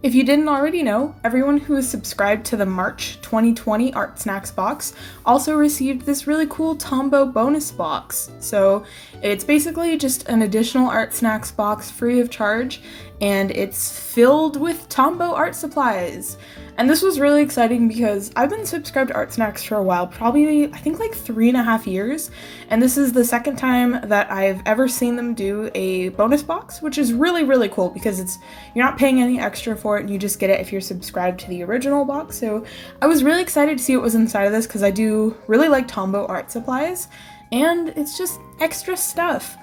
If you didn't already know, everyone who is subscribed to the March 2020 Artsnacks box also received this really cool Tombow bonus box. So it's basically just an additional Artsnacks box free of charge, and it's filled with Tombow art supplies. And this was really exciting because I've been subscribed to Artsnacks for a while, probably I think like 3.5 years, and this is the second time that I've ever seen them do a bonus box, which is really, really cool because you're not paying any extra for it and you just get it if you're subscribed to the original box. So I was really excited to see what was inside of this because I do really like Tombow art supplies, and it's just extra stuff.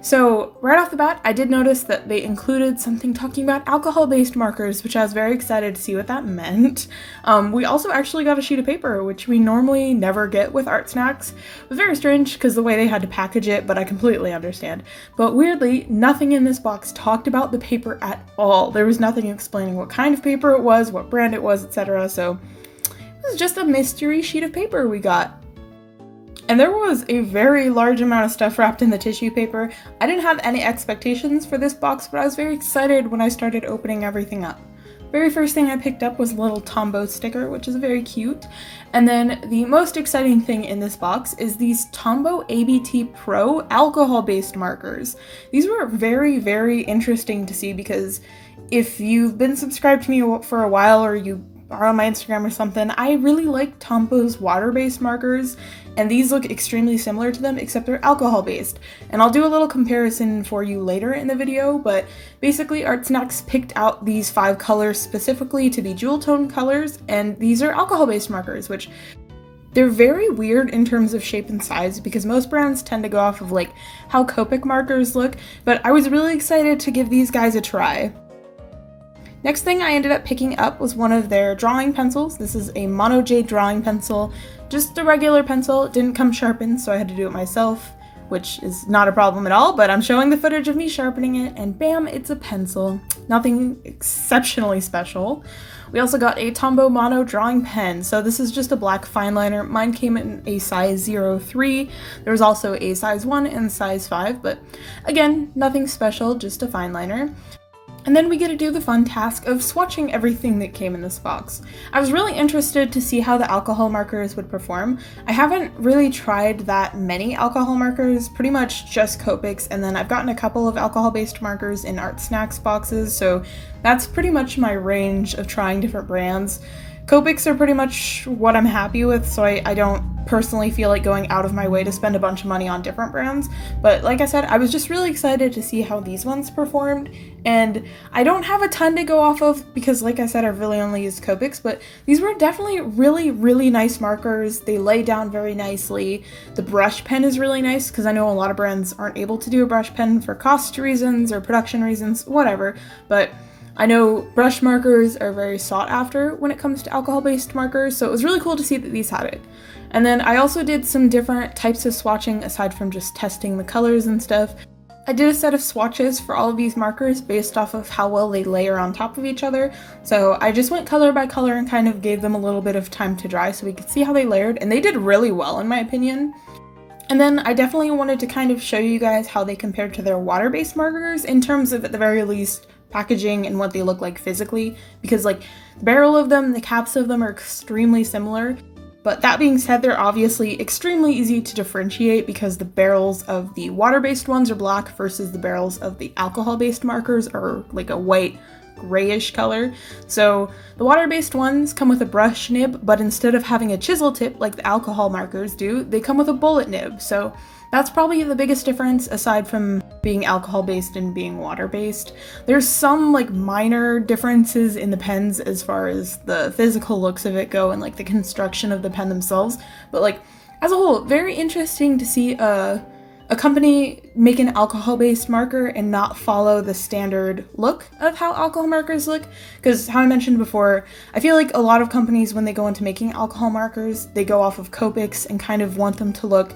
So right off the bat, I did notice that they included something talking about alcohol-based markers, which I was very excited to see what that meant. We also actually got a sheet of paper, which we normally never get with Artsnacks. It was very strange because the way they had to package it, but I completely understand. But weirdly, nothing in this box talked about the paper at all. There was nothing explaining what kind of paper it was, what brand it was, etc. So it was just a mystery sheet of paper we got. And there was a very large amount of stuff wrapped in the tissue paper. I didn't have any expectations for this box, but I was very excited when I started opening everything up. Very first thing I picked up was a little Tombow sticker, which is very cute. And then the most exciting thing in this box is these Tombow ABT Pro alcohol-based markers. These were very, very interesting to see because if you've been subscribed to me for a while or you are on my Instagram or something, I really like Tombow's water-based markers, and these look extremely similar to them except they're alcohol-based. And I'll do a little comparison for you later in the video, but basically Artsnacks picked out these 5 colors specifically to be jewel tone colors, and these are alcohol-based markers, which they're very weird in terms of shape and size because most brands tend to go off of like how Copic markers look, but I was really excited to give these guys a try. Next thing I ended up picking up was one of their drawing pencils. This is a Mono J drawing pencil, just a regular pencil. It didn't come sharpened, so I had to do it myself, which is not a problem at all, but I'm showing the footage of me sharpening it, and bam, it's a pencil. Nothing exceptionally special. We also got a Tombow Mono drawing pen, so this is just a black fine liner. Mine came in a size 03. There was also a size 1 and size 5, but again, nothing special, just a fine liner. And then we get to do the fun task of swatching everything that came in this box. I was really interested to see how the alcohol markers would perform. I haven't really tried that many alcohol markers, pretty much just Copics, and then I've gotten a couple of alcohol-based markers in Artsnacks boxes, so that's pretty much my range of trying different brands. Copics are pretty much what I'm happy with, so I don't personally feel like going out of my way to spend a bunch of money on different brands, but like I said, I was just really excited to see how these ones performed, and I don't have a ton to go off of because like I said, I've really only used Copics, but these were definitely really, really nice markers. They lay down very nicely. The brush pen is really nice because I know a lot of brands aren't able to do a brush pen for cost reasons or production reasons, whatever, but I know brush markers are very sought after when it comes to alcohol-based markers, so it was really cool to see that these had it. And then I also did some different types of swatching aside from just testing the colors and stuff. I did a set of swatches for all of these markers based off of how well they layer on top of each other, so I just went color by color and kind of gave them a little bit of time to dry so we could see how they layered, and they did really well in my opinion. And then I definitely wanted to kind of show you guys how they compared to their water-based markers in terms of, at the very least, packaging and what they look like physically, because like the barrel of them, the caps of them are extremely similar. But that being said, they're obviously extremely easy to differentiate because the barrels of the water-based ones are black versus the barrels of the alcohol-based markers are like a white grayish color. So the water-based ones come with a brush nib, but instead of having a chisel tip like the alcohol markers do, they come with a bullet nib. So that's probably the biggest difference aside from being alcohol-based and being water-based. There's some like minor differences in the pens as far as the physical looks of it go and like the construction of the pen themselves, but like as a whole, very interesting to see a company make an alcohol-based marker and not follow the standard look of how alcohol markers look, because how I mentioned before, I feel like a lot of companies when they go into making alcohol markers, they go off of Copics and kind of want them to look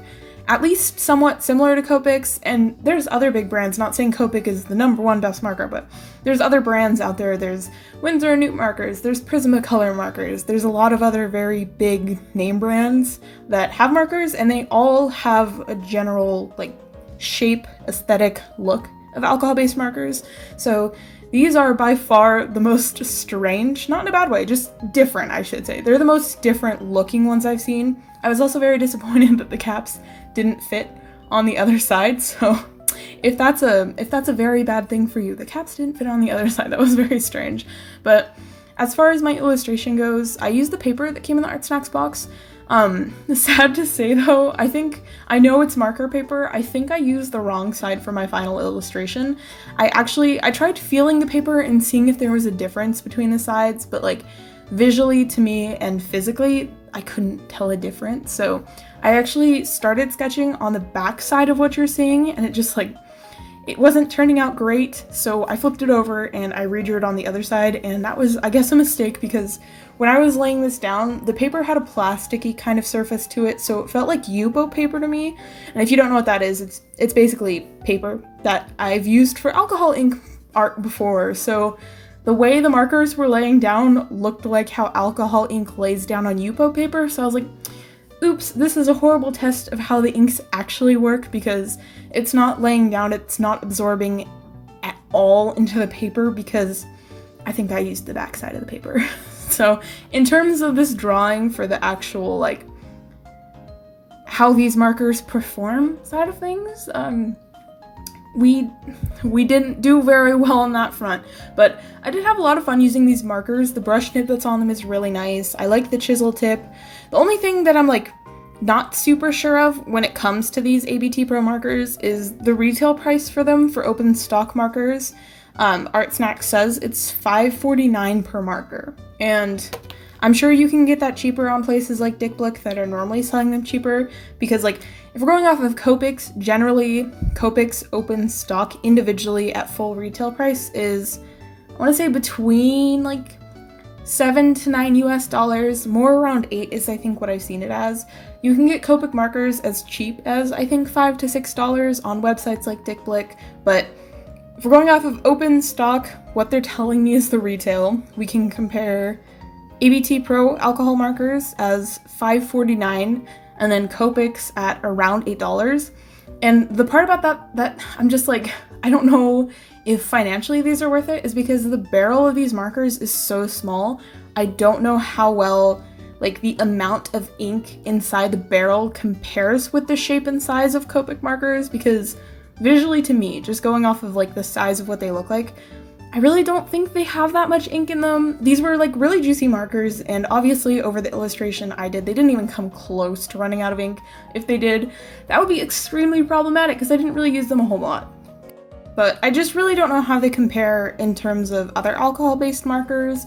at least somewhat similar to Copics, and there's other big brands, not saying Copic is the #1 best marker, but there's other brands out there. There's Winsor & Newt markers, there's Prismacolor markers, there's a lot of other very big name brands that have markers, and they all have a general like shape, aesthetic look of alcohol-based markers. So These are by far the most strange, not in a bad way, just different, I should say. They're the most different looking ones I've seen. I was also very disappointed that the caps didn't fit on the other side, so if that's a very bad thing for you, the caps didn't fit on the other side. That was very strange. But as far as my illustration goes, I used the paper that came in the Artsnacks box. Sad to say though, I know it's marker paper. I think I used the wrong side for my final illustration. I tried feeling the paper and seeing if there was a difference between the sides, but like visually to me and physically, I couldn't tell a difference. So I actually started sketching on the back side of what you're seeing, and it wasn't turning out great, so I flipped it over and I redrew it on the other side, and that was, I guess, a mistake because when I was laying this down, the paper had a plasticky kind of surface to it, so it felt like U-boat paper to me. And if you don't know what that is, it's basically paper that I've used for alcohol ink art before, so the way the markers were laying down looked like how alcohol ink lays down on U-boat paper, so I was like, oops, this is a horrible test of how the inks actually work because it's not laying down, it's not absorbing at all into the paper because I think I used the back side of the paper. So in terms of this drawing for the actual, like, how these markers perform side of things, we didn't do very well on that front, but I did have a lot of fun using these markers. The brush tip that's on them is really nice. I like the chisel tip. The only thing that I'm like not super sure of when it comes to these ABT Pro markers is the retail price for them for open stock markers. Artsnacks says it's $5.49 per marker, and I'm sure you can get that cheaper on places like Dick Blick that are normally selling them cheaper, because like if we're going off of Copics, generally Copics open stock individually at full retail price is, I want to say, between like $7 to $9 US, more around 8 is I think what I've seen it as. You can get Copic markers as cheap as I think $5 to $6 on websites like Dick Blick, but if we're going off of open stock, what they're telling me is the retail. We can compare ABT Pro alcohol markers as $5.49 and then Copics at around $8. And the part about that I'm just like, I don't know if financially these are worth it, is because the barrel of these markers is so small. I don't know how well like the amount of ink inside the barrel compares with the shape and size of Copic markers, because visually to me, just going off of like the size of what they look like, I really don't think they have that much ink in them. These were like really juicy markers, and obviously over the illustration I did, they didn't even come close to running out of ink. If they did, that would be extremely problematic because I didn't really use them a whole lot. But I just really don't know how they compare in terms of other alcohol-based markers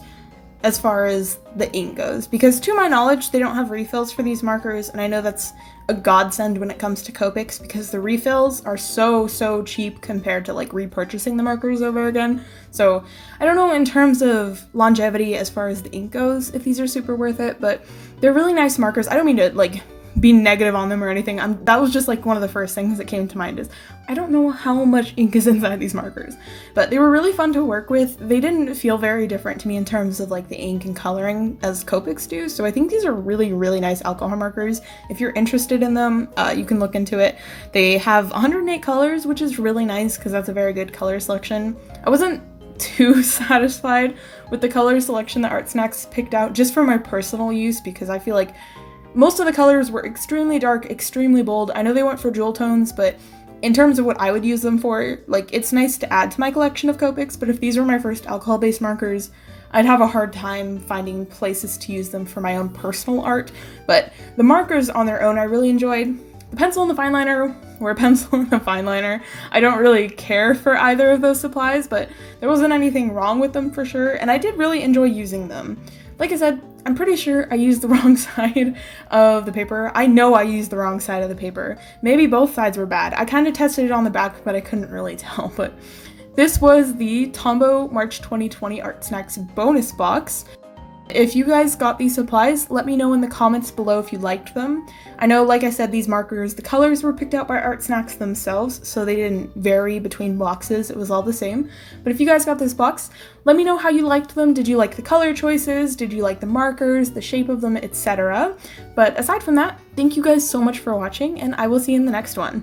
as far as the ink goes, because to my knowledge they don't have refills for these markers, and I know that's a godsend when it comes to Copics because the refills are so cheap compared to like repurchasing the markers over again. So I don't know in terms of longevity as far as the ink goes if these are super worth it, but they're really nice markers. I don't mean to like be negative on them or anything. That was just like one of the first things that came to mind is I don't know how much ink is inside these markers, but they were really fun to work with. They didn't feel very different to me in terms of like the ink and coloring as Copics do, so I think these are really nice alcohol markers. If you're interested in them, you can look into it. They have 108 colors, which is really nice because that's a very good color selection. I wasn't too satisfied with the color selection that Artsnacks picked out just for my personal use, because I feel like most of the colors were extremely dark, extremely bold. I know they went for jewel tones, but in terms of what I would use them for, like, it's nice to add to my collection of Copics, but if these were my first alcohol-based markers, I'd have a hard time finding places to use them for my own personal art. But the markers on their own I really enjoyed. The pencil and the fine liner were a pencil and a fine liner. I don't really care for either of those supplies, but there wasn't anything wrong with them for sure, and I did really enjoy using them. Like I said, I'm pretty sure I used the wrong side of the paper. I know I used the wrong side of the paper. Maybe both sides were bad. I kind of tested it on the back, but I couldn't really tell. But this was the Tombow March 2020 Artsnacks bonus box. If you guys got these supplies, let me know in the comments below if you liked them. I know, like I said, these markers, the colors were picked out by Artsnacks themselves, so they didn't vary between boxes, it was all the same. But if you guys got this box, let me know how you liked them. Did you like the color choices? Did you like the markers, the shape of them, etc.? But aside from that, thank you guys so much for watching, and I will see you in the next one.